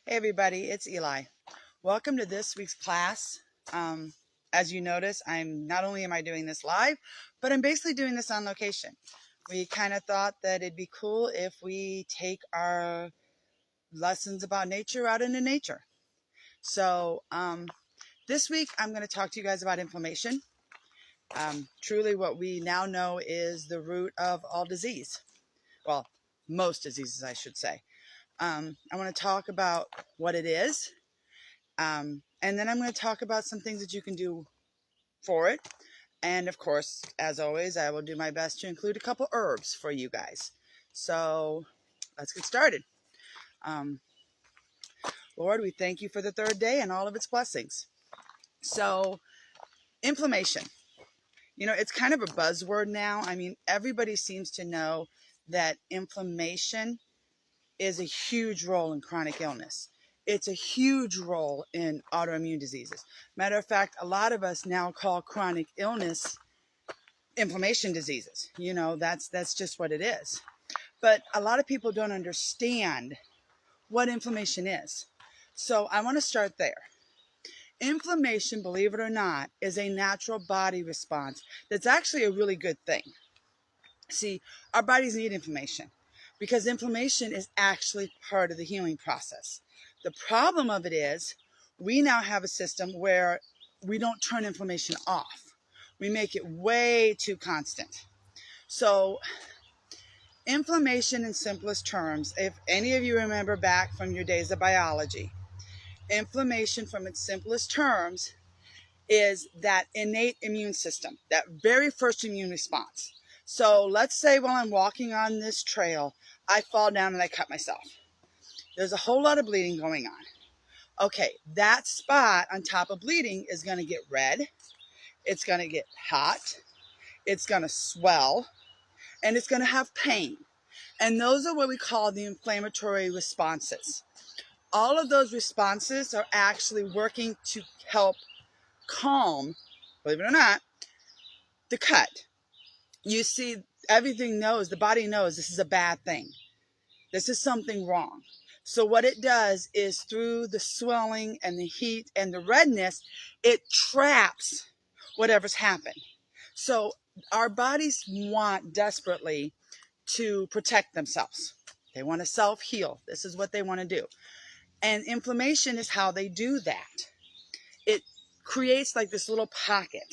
Hey everybody, it's Eli. Welcome to this week's class. As you notice, not only am I doing this live, but I'm basically doing this on location. We kind of thought that it'd be cool if we take our lessons about nature out into nature. So this week I'm going to talk to you guys about inflammation. Truly what we now know is the root of all disease. Well, most diseases, I should say. I want to talk about what it is. And then I'm going to talk about some things that you can do for it. And of course, as always, I will do my best to include a couple herbs for you guys. So let's get started. Lord, we thank you for the third day and all of its blessings. So inflammation, it's kind of a buzzword now. I mean, everybody seems to know that inflammation is a huge role in chronic illness. It's a huge role in autoimmune diseases. Matter of fact, a lot of us now call chronic illness inflammation diseases. That's just what it is. But a lot of people don't understand what inflammation is. So I want to start there. Inflammation, believe it or not, is a natural body response that's actually a really good thing. See, our bodies need inflammation because inflammation is actually part of the healing process. The problem of it is we now have a system where we don't turn inflammation off. We make it way too constant. So inflammation in simplest terms, if any of you remember back from your days of biology, inflammation from its simplest terms is that innate immune system, that very first immune response. So let's say while I'm walking on this trail, I fall down and I cut myself. There's a whole lot of bleeding going on. Okay, that spot on top of bleeding is going to get red. It's going to get hot. It's going to swell. And it's going to have pain. And those are what we call the inflammatory responses. All of those responses are actually working to help calm, believe it or not, the cut. You see, the body knows this is a bad thing. This is something wrong. So what it does is through the swelling and the heat and the redness, it traps whatever's happened. So our bodies want desperately to protect themselves. They want to self-heal. This is what they want to do. And inflammation is how they do that. It creates like this little pocket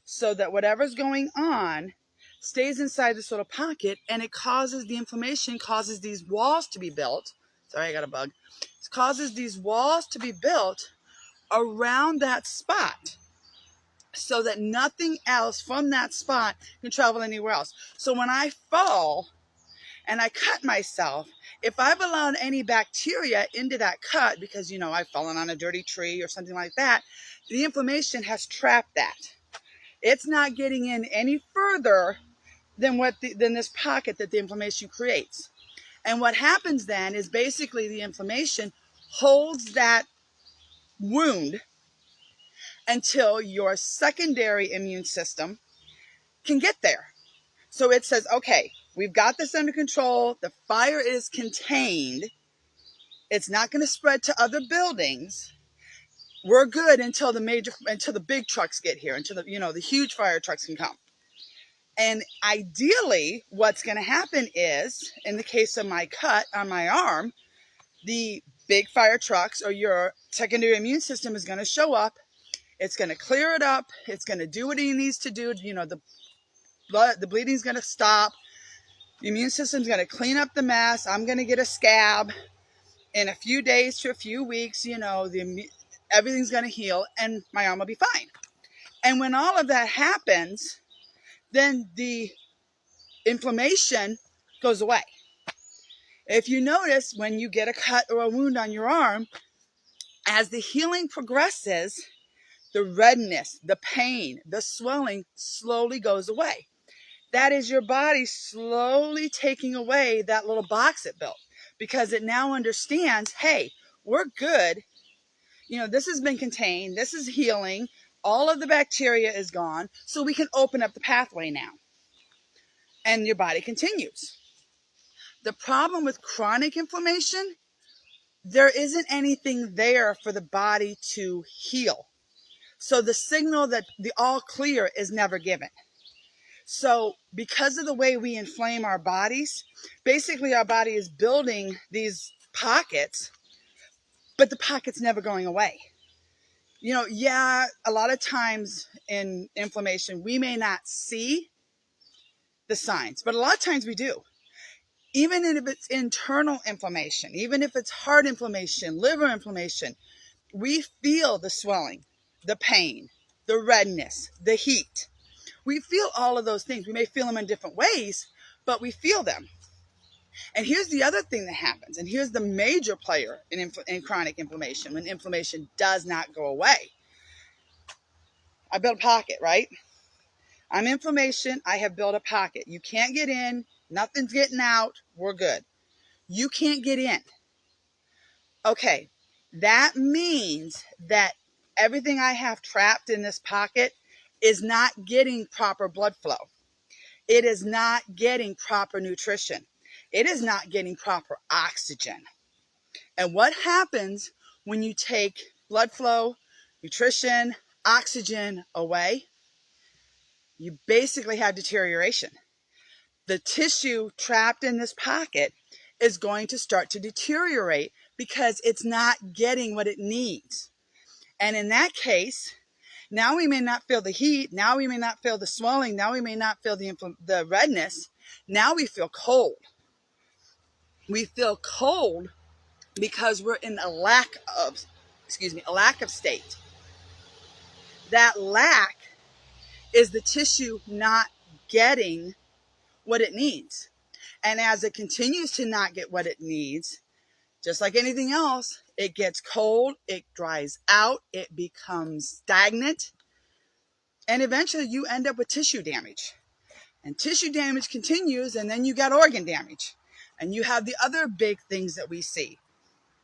so that whatever's going on stays inside this little pocket, and the inflammation causes these walls to be built. Sorry, I got a bug. It causes these walls to be built around that spot so that nothing else from that spot can travel anywhere else. So when I fall and I cut myself, if I've allowed any bacteria into that cut because, I've fallen on a dirty tree or something like that, the inflammation has trapped that. It's not getting in any further than this pocket that the inflammation creates. And what happens then is basically the inflammation holds that wound until your secondary immune system can get there. So it says, okay, we've got this under control. The fire is contained. It's not going to spread to other buildings. We're good until the big trucks get here, until the huge fire trucks can come. And ideally, what's going to happen is, in the case of my cut on my arm, the big fire trucks or your secondary immune system is going to show up. It's going to clear it up. It's going to do what it needs to do. The bleeding is going to stop. The immune system is going to clean up the mess. I'm going to get a scab. In a few days to a few weeks, everything's going to heal and my arm will be fine. And when all of that happens, then the inflammation goes away. If you notice, when you get a cut or a wound on your arm, as the healing progresses, the redness, the pain, the swelling slowly goes away. That is your body slowly taking away that little box it built because it now understands, hey, we're good. This has been contained. This is healing. All of the bacteria is gone. So we can open up the pathway now. And your body continues. The problem with chronic inflammation, there isn't anything there for the body to heal. So the signal that the all clear is never given. So because of the way we inflame our bodies, basically our body is building these pockets, but the pocket's never going away. Yeah, a lot of times in inflammation, we may not see the signs, but a lot of times we do. Even if it's internal inflammation, even if it's heart inflammation, liver inflammation, we feel the swelling, the pain, the redness, the heat. We feel all of those things. We may feel them in different ways, but we feel them. And here's the other thing that happens, and here's the major player in chronic inflammation, when inflammation does not go away. I built a pocket, right? I'm inflammation. I have built a pocket. You can't get in. Nothing's getting out. We're good. You can't get in. Okay, that means that everything I have trapped in this pocket is not getting proper blood flow. It is not getting proper nutrition. It is not getting proper oxygen. And what happens when you take blood flow, nutrition, oxygen away? You basically have deterioration. The tissue trapped in this pocket is going to start to deteriorate because it's not getting what it needs. And in that case, now we may not feel the heat. Now we may not feel the swelling. Now we may not feel the redness. Now we feel cold. We feel cold because we're in a lack of state. That lack is the tissue not getting what it needs. And as it continues to not get what it needs, just like anything else, it gets cold, it dries out, it becomes stagnant, and eventually you end up with tissue damage. And tissue damage continues, and then you got organ damage. And you have the other big things that we see.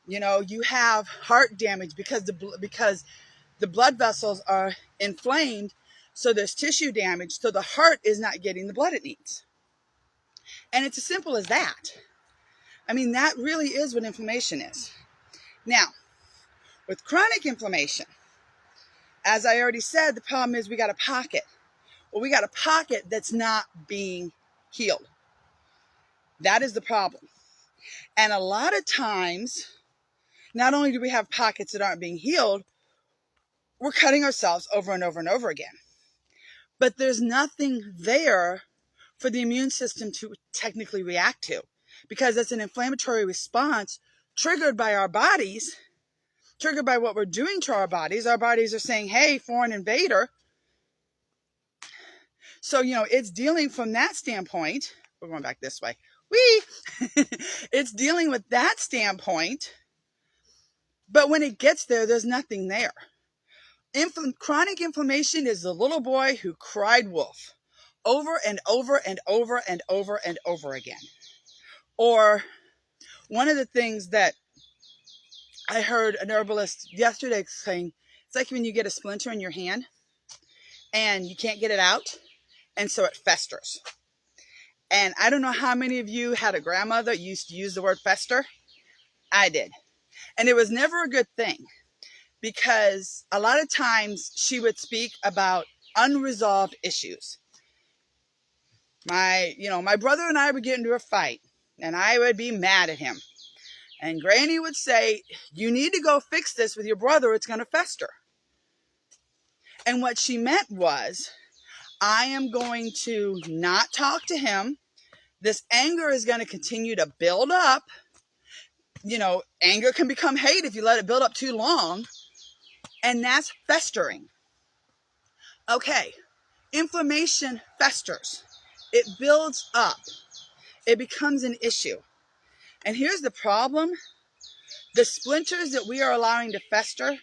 You have heart damage because the blood vessels are inflamed, so there's tissue damage, so the heart is not getting the blood it needs. And it's as simple as that. I mean, that really is what inflammation is. Now, with chronic inflammation, as I already said, the problem is we got a pocket. Well, we got a pocket that's not being healed. That is the problem. And a lot of times, not only do we have pockets that aren't being healed, we're cutting ourselves over and over and over again. But there's nothing there for the immune system to technically react to, because it's an inflammatory response triggered by our bodies, triggered by what we're doing to our bodies. Our bodies are saying, hey, foreign invader. So, it's dealing from that standpoint. We're going back this way. It's dealing with that standpoint. But when it gets there, there's nothing there. Chronic inflammation is the little boy who cried wolf over and over and over and over and over again. Or one of the things that I heard an herbalist yesterday saying, it's like when you get a splinter in your hand and you can't get it out, and so it festers. And I don't know how many of you had a grandmother who used to use the word fester. I did. And it was never a good thing, because a lot of times she would speak about unresolved issues. My brother and I would get into a fight, and I would be mad at him. And Granny would say, you need to go fix this with your brother. It's going to fester. And what she meant was, I am going to not talk to him. This anger is going to continue to build up. Anger can become hate if you let it build up too long. And that's festering. Okay, inflammation festers. It builds up. It becomes an issue. And here's the problem. The splinters that we are allowing to fester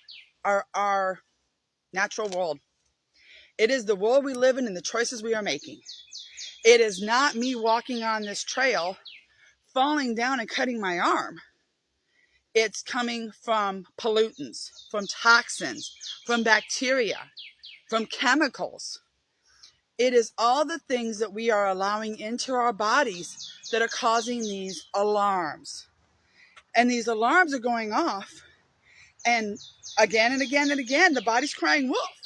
are our natural world. It is the world we live in and the choices we are making. It is not me walking on this trail, falling down and cutting my arm. It's coming from pollutants, from toxins, from bacteria, from chemicals. It is all the things that we are allowing into our bodies that are causing these alarms. And these alarms are going off. And again and again and again, the body's crying wolf.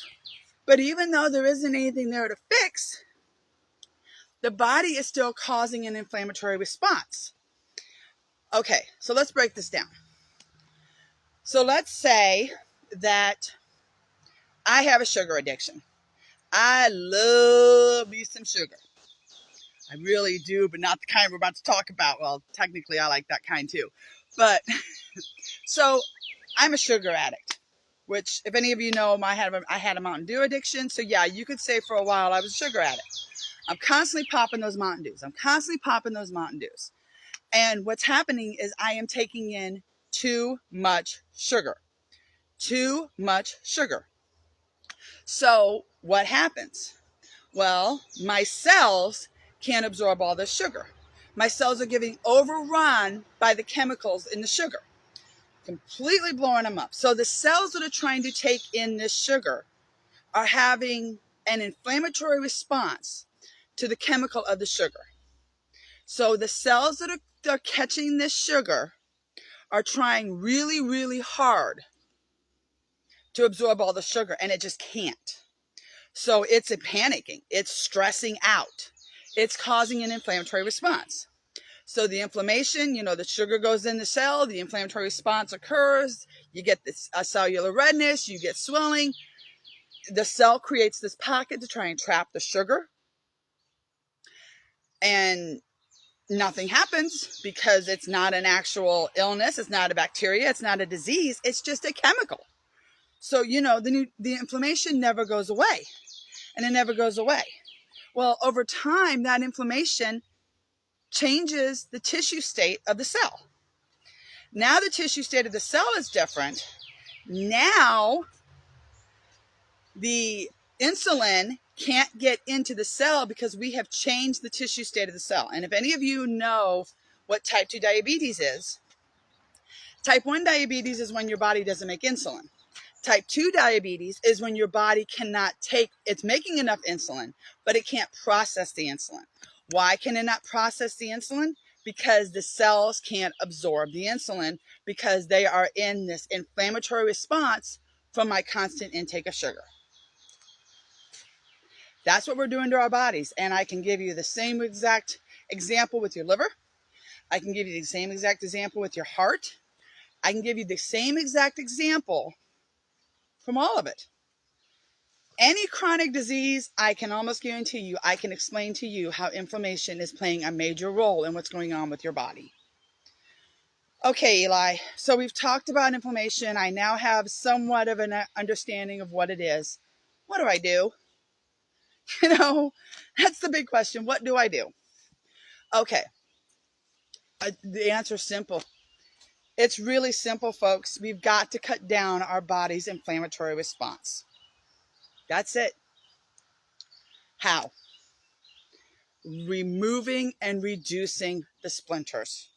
But even though there isn't anything there to fix, the body is still causing an inflammatory response. Okay, so let's break this down. So let's say that I have a sugar addiction. I love me some sugar. I really do, but not the kind we're about to talk about. Well, technically I like that kind too. But so I'm a sugar addict, which if any of you know, I had a Mountain Dew addiction. So yeah, you could say for a while I was a sugar addict. I'm constantly popping those Mountain Dews. And what's happening is I am taking in too much sugar. Too much sugar. So what happens? Well, my cells can't absorb all this sugar. My cells are getting overrun by the chemicals in the sugar, completely blowing them up. So the cells that are trying to take in this sugar are having an inflammatory response to the chemical of the sugar. So the cells that are catching this sugar are trying really, really hard to absorb all the sugar, and it just can't. So it's panicking, it's stressing out, it's causing an inflammatory response. So the inflammation, the sugar goes in the cell, the inflammatory response occurs, you get this cellular redness, you get swelling. The cell creates this pocket to try and trap the sugar, and nothing happens because it's not an actual illness, it's not a bacteria, it's not a disease, it's just a chemical. So, the inflammation never goes away, and it never goes away. Well, over time, that inflammation changes the tissue state of the cell. Now the tissue state of the cell is different. Now the insulin can't get into the cell because we have changed the tissue state of the cell. And if any of you know what type 2 diabetes is, type 1 diabetes is when your body doesn't make insulin. Type 2 diabetes is when your body it's making enough insulin, but it can't process the insulin. Why can it not process the insulin? Because the cells can't absorb the insulin because they are in this inflammatory response from my constant intake of sugar. That's what we're doing to our bodies. And I can give you the same exact example with your liver. I can give you the same exact example with your heart. I can give you the same exact example from all of it. Any chronic disease, I can almost guarantee you, I can explain to you how inflammation is playing a major role in what's going on with your body. Okay, Eli, so we've talked about inflammation. I now have somewhat of an understanding of what it is. What do I do? That's the big question. What do I do? Okay, the answer is simple. It's really simple, folks. We've got to cut down our body's inflammatory response. That's it. How? Removing and reducing the splinters.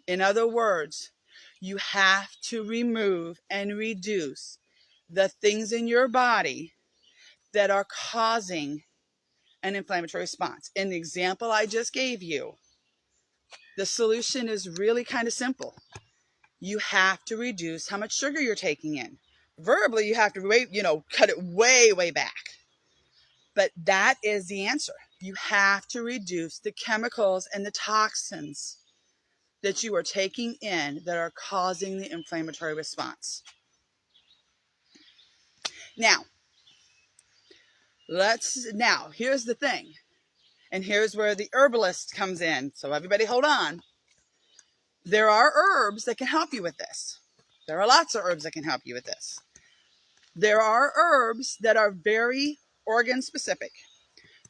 In other words, you have to remove and reduce the things in your body that are causing an inflammatory response. In the example I just gave you, the solution is really kind of simple. You have to reduce how much sugar you're taking in. Verbally, you have to cut it way, way back. But that is the answer. You have to reduce the chemicals and the toxins that you are taking in that are causing the inflammatory response. Now, here's the thing. And here's where the herbalist comes in. So everybody hold on. There are herbs that can help you with this. There are lots of herbs that can help you with this. There are herbs that are very organ specific.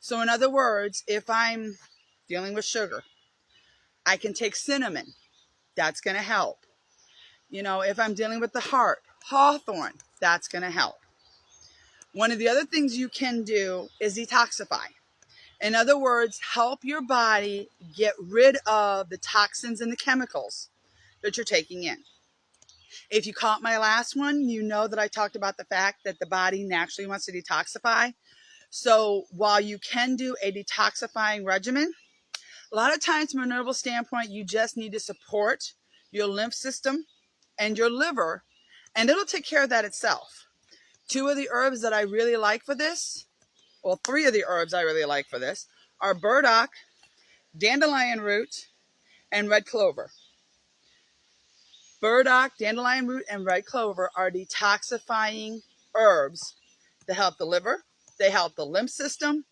So in other words, if I'm dealing with sugar, I can take cinnamon. That's going to help. If I'm dealing with the heart, hawthorn, that's going to help. One of the other things you can do is detoxify. In other words, help your body get rid of the toxins and the chemicals that you're taking in. If you caught my last one, you know that I talked about the fact that the body naturally wants to detoxify. So while you can do a detoxifying regimen, A lot of times from a herbal standpoint, you just need to support your lymph system and your liver, and it'll take care of that itself. 2 of the herbs that I really like for this, well, 3 of the herbs I really like for this are burdock, dandelion root, and red clover. Burdock, dandelion root, and red clover are detoxifying herbs that help the liver, they help the lymph system,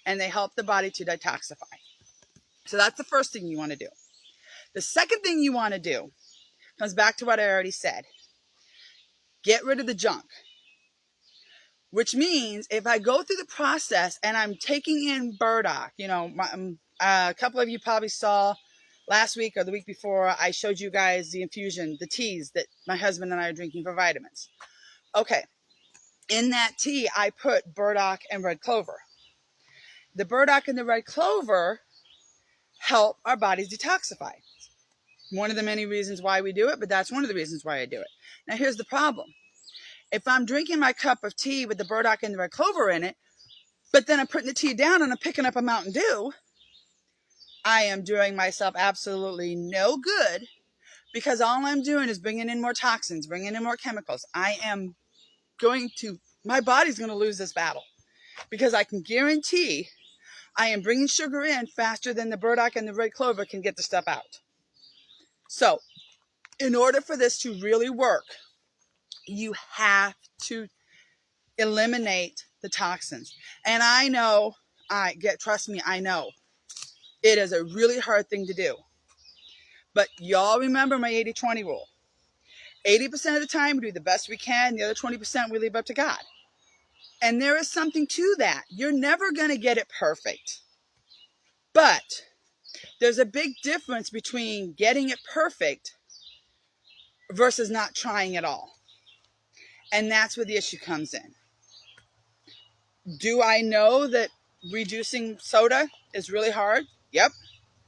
and they help the body to detoxify. So that's the first thing you want to do. The second thing you want to do comes back to what I already said. Get rid of the junk. Which means if I go through the process and I'm taking in burdock, you know, a couple of you probably saw last week or the week before, I showed you guys the infusion, the teas that my husband and I are drinking for vitamins. Okay. In that tea, I put burdock and red clover. The burdock and the red clover help our bodies detoxify. One of the many reasons why we do it, but that's one of the reasons why I do it. Now, here's the problem. If I'm drinking my cup of tea with the burdock and the red clover in it, but then I'm putting the tea down and I'm picking up a Mountain Dew, I am doing myself absolutely no good, because all I'm doing is bringing in more toxins, bringing in more chemicals. My body's going to lose this battle, because I can guarantee I am bringing sugar in faster than the burdock and the red clover can get the stuff out. So in order for this to really work, you have to eliminate the toxins. And I know, trust me, I know it is a really hard thing to do. But y'all remember my 80-20 rule. 80% of the time we do the best we can. The other 20% we leave up to God. And there is something to that. You're never going to get it perfect. But there's a big difference between getting it perfect versus not trying at all. And that's where the issue comes in. Do I know that reducing soda is really hard? Yep.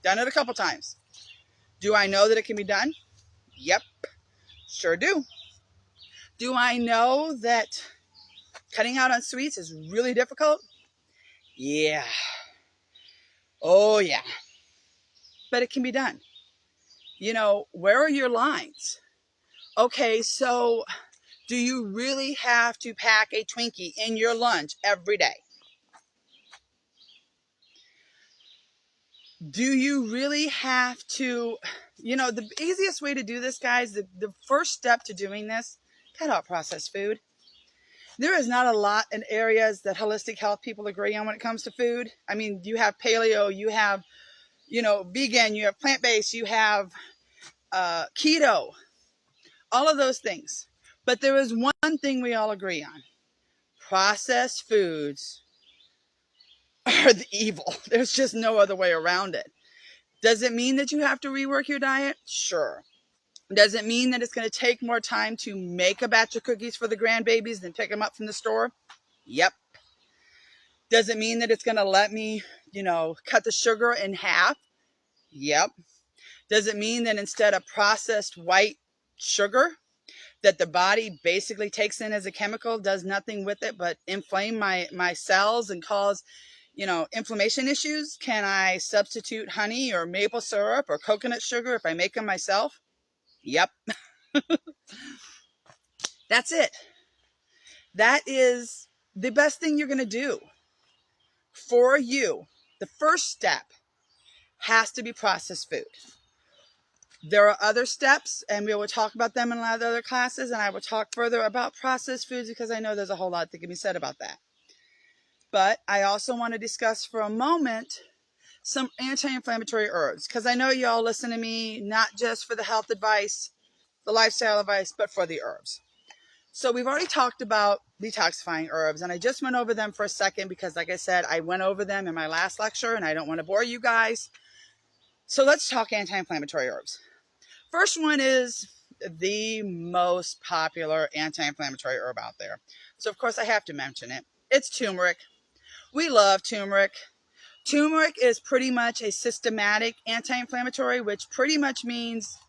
Done it a couple times. Do I know that it can be done? Yep. Sure do. Do I know that cutting out on sweets is really difficult? Yeah. Oh, yeah. But it can be done. You know, where are your lines? Okay, so do you really have to pack a Twinkie in your lunch every day? Do you really have to, the easiest way to do this, guys, the first step to doing this, cut out processed food. There is not a lot in areas that holistic health people agree on when it comes to food. I mean, you have paleo, you have, vegan, you have plant-based, you have keto, all of those things. But there is one thing we all agree on. Processed foods are the evil. There's just no other way around it. Does it mean that you have to rework your diet? Sure. Does it mean that it's going to take more time to make a batch of cookies for the grandbabies than pick them up from the store? Yep. Does it mean that it's going to let me, cut the sugar in half? Yep. Does it mean that instead of processed white sugar that the body basically takes in as a chemical, does nothing with it but inflame my cells and cause, inflammation issues? Can I substitute honey or maple syrup or coconut sugar if I make them myself? Yep. That's it. That is the best thing you're going to do for you. The first step has to be processed food. There are other steps, and we will talk about them in a lot of other classes, and I will talk further about processed foods because I know there's a whole lot that can be said about that. But I also want to discuss for a moment some anti-inflammatory herbs, because I know y'all listen to me not just for the health advice, the lifestyle advice, but for the herbs. So we've already talked about detoxifying herbs, and I just went over them for a second because, like I said, I went over them in my last lecture, and I don't want to bore you guys. So let's talk anti-inflammatory herbs. First one is the most popular anti-inflammatory herb out there. So, of course, I have to mention it. It's turmeric. We love turmeric. Turmeric is pretty much a systematic anti-inflammatory, which pretty much means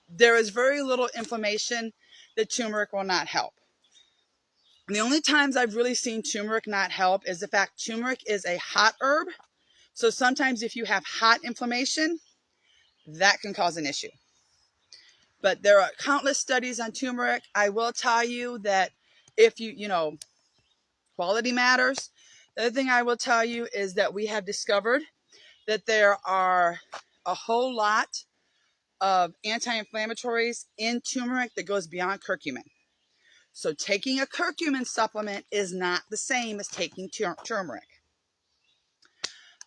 there is very little inflammation that turmeric will not help. And the only times I've really seen turmeric not help is the fact turmeric is a hot herb. So sometimes if you have hot inflammation, that can cause an issue. But there are countless studies on turmeric. I will tell you that if you know, quality matters. The other thing I will tell you is that we have discovered that there are a whole lot of anti-inflammatories in turmeric that goes beyond curcumin. So taking a curcumin supplement is not the same as taking turmeric.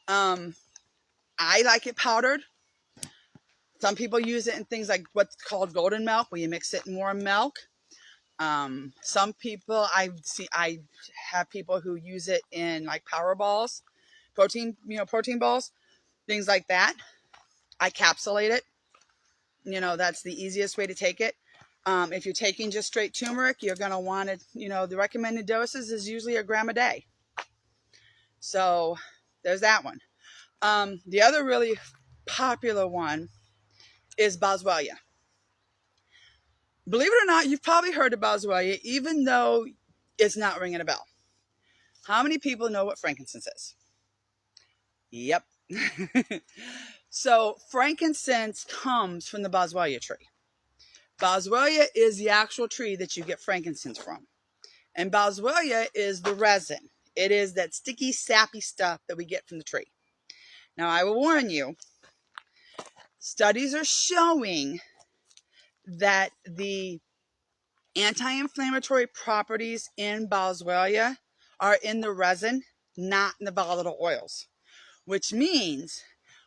I like it powdered. Some people use it in things like what's called golden milk, where you mix it in warm milk. Some people I have people who use it in like power balls, protein balls, things like that. I capsulate it. That's the easiest way to take it. If you're taking just straight turmeric, you're going to want it, the recommended doses is usually 1 gram a day. So there's that one. The other really popular one is Boswellia. Believe it or not, you've probably heard of Boswellia, even though it's not ringing a bell. How many people know what frankincense is? Yep. So frankincense comes from the Boswellia tree. Boswellia is the actual tree that you get frankincense from. And Boswellia is the resin. It is that sticky, sappy stuff that we get from the tree. Now, I will warn you, studies are showing that the anti-inflammatory properties in Boswellia are in the resin, not in the volatile oils, which means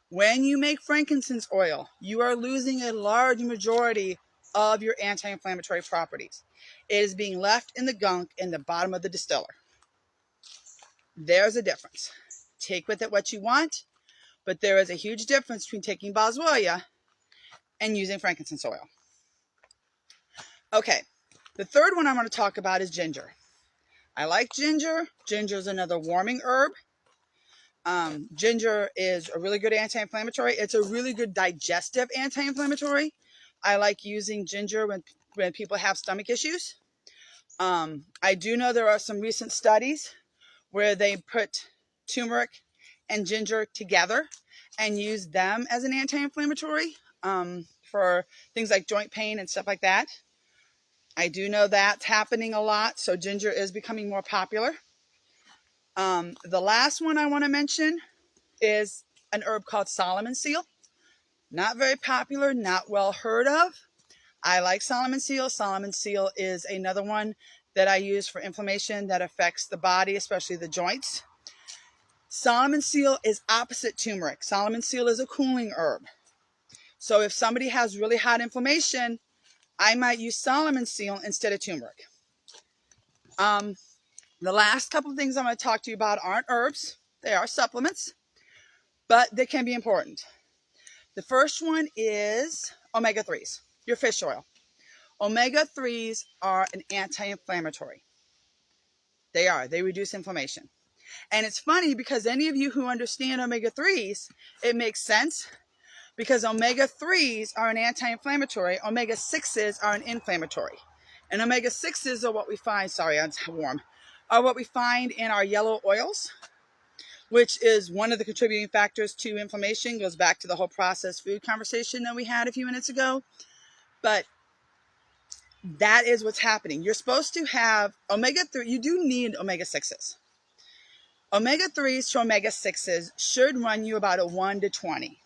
when you make frankincense oil, you are losing a large majority of your anti-inflammatory properties. It is being left in the gunk in the bottom of the distiller. There's a difference. Take with it what you want, but there is a huge difference between taking Boswellia and using frankincense oil. Okay, the third one I'm going to talk about is ginger. I like ginger. Ginger is another warming herb. Ginger is a really good anti-inflammatory. It's a really good digestive anti-inflammatory. I like using ginger when people have stomach issues. I do know there are some recent studies where they put turmeric and ginger together and use them as an anti-inflammatory for things like joint pain and stuff like that. I do know that's happening a lot, so ginger is becoming more popular. The last one I want to mention is an herb called Solomon seal. Not very popular, not well heard of. I like Solomon seal. Solomon seal is another one that I use for inflammation that affects the body, especially the joints. Solomon seal is opposite turmeric. Solomon seal is a cooling herb. So if somebody has really hot inflammation, I might use Solomon seal instead of turmeric. The last couple of things I'm going to talk to you about aren't herbs. They are supplements, but they can be important. The first one is omega-3s, your fish oil. Omega-3s are an anti-inflammatory. They are. They reduce inflammation. And it's funny because any of you who understand omega-3s, it makes sense because omega-3s are an anti-inflammatory. Omega-6s are an inflammatory. And omega-6s are what we find, sorry, it's warm, are what we find in our yellow oils, which is one of the contributing factors to inflammation. Goes back to the whole processed food conversation that we had a few minutes ago. But that is what's happening. You're supposed to have omega-3. You do need omega-6s. Omega-3s to omega-6s should run you about a 1 to 20,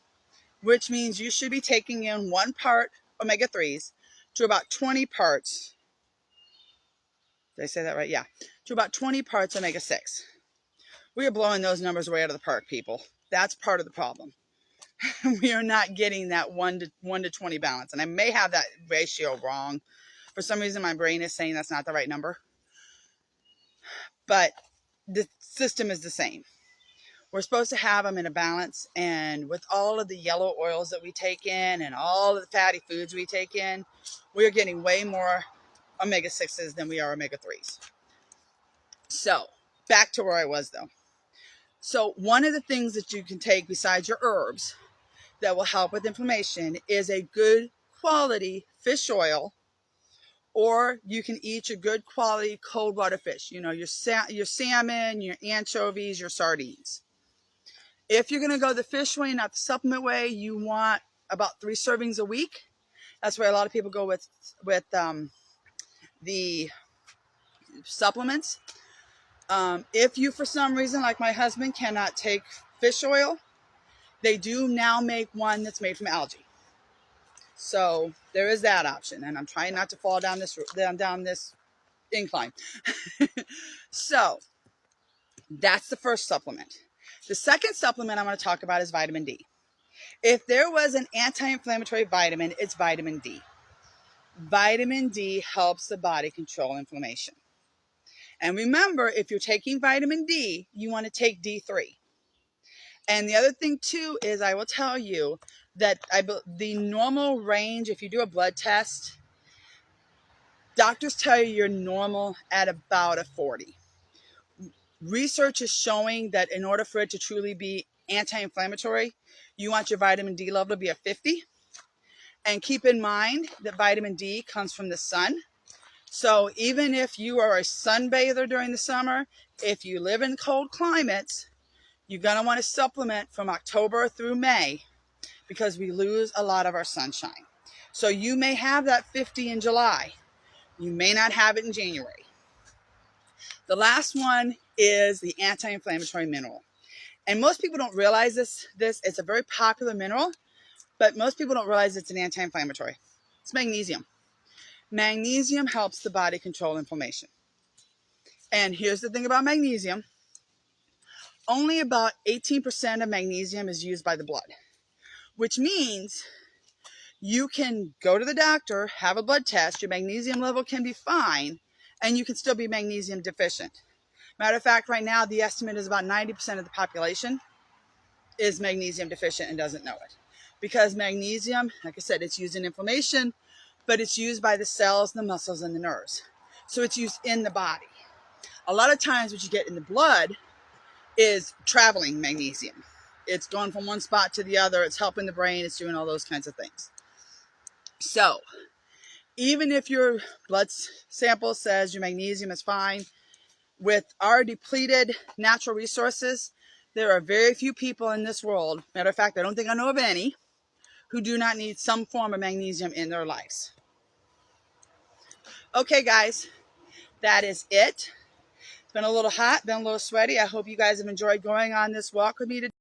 which means you should be taking in 1 part omega-3s to about 20 parts. Did I say that right? Yeah. To about 20 parts omega-6. We are blowing those numbers way out of the park, people. That's part of the problem. We are not getting that 1 to 20 balance. And I may have that ratio wrong. For some reason, my brain is saying that's not the right number. But the system is the same. We're supposed to have them in a balance. And with all of the yellow oils that we take in and all of the fatty foods we take in, we're getting way more omega-6s than we are omega-3s. So back to where I was, though. So one of the things that you can take besides your herbs that will help with inflammation is a good quality fish oil, or you can eat your good quality cold water fish. You know, your salmon, your anchovies, your sardines. If you're going to go the fish way, not the supplement way, you want about 3 servings a week. That's where a lot of people go with the supplements. If you, for some reason, like my husband, cannot take fish oil, they do now make one that's made from algae. So there is that option, and I'm trying not to fall down this incline. So that's the first supplement. The second supplement I'm going to talk about is vitamin D. If there was an anti-inflammatory vitamin, it's vitamin D. Vitamin D helps the body control inflammation. And remember, if you're taking vitamin D, you want to take D3. And the other thing too is, I will tell you that the normal range, if you do a blood test, doctors tell you you're normal at about a 40. Research is showing that in order for it to truly be anti-inflammatory, you want your vitamin D level to be a 50. And keep in mind that vitamin D comes from the sun. So even if you are a sunbather during the summer, if you live in cold climates, you're going to want to supplement from October through May, because we lose a lot of our sunshine. So you may have that 50 in July. You may not have it in January. The last one is the anti-inflammatory mineral. And most people don't realize this. It's a very popular mineral, but most people don't realize it's an anti-inflammatory. It's magnesium. Magnesium helps the body control inflammation. And here's the thing about magnesium. Only about 18% of magnesium is used by the blood, which means you can go to the doctor, have a blood test, your magnesium level can be fine, and you can still be magnesium deficient. Matter of fact, right now, the estimate is about 90% of the population is magnesium deficient and doesn't know it. Because magnesium, like I said, it's used in inflammation, but it's used by the cells, the muscles, and the nerves. So it's used in the body. A lot of times what you get in the blood is traveling magnesium. It's going from one spot to the other. It's helping the brain. It's doing all those kinds of things. So even if your blood sample says your magnesium is fine, with our depleted natural resources, there are very few people in this world, matter of fact, I don't think I know of any, who do not need some form of magnesium in their lives. Okay, guys, that is it. It's been a little hot, been a little sweaty. I hope you guys have enjoyed going on this walk with me today.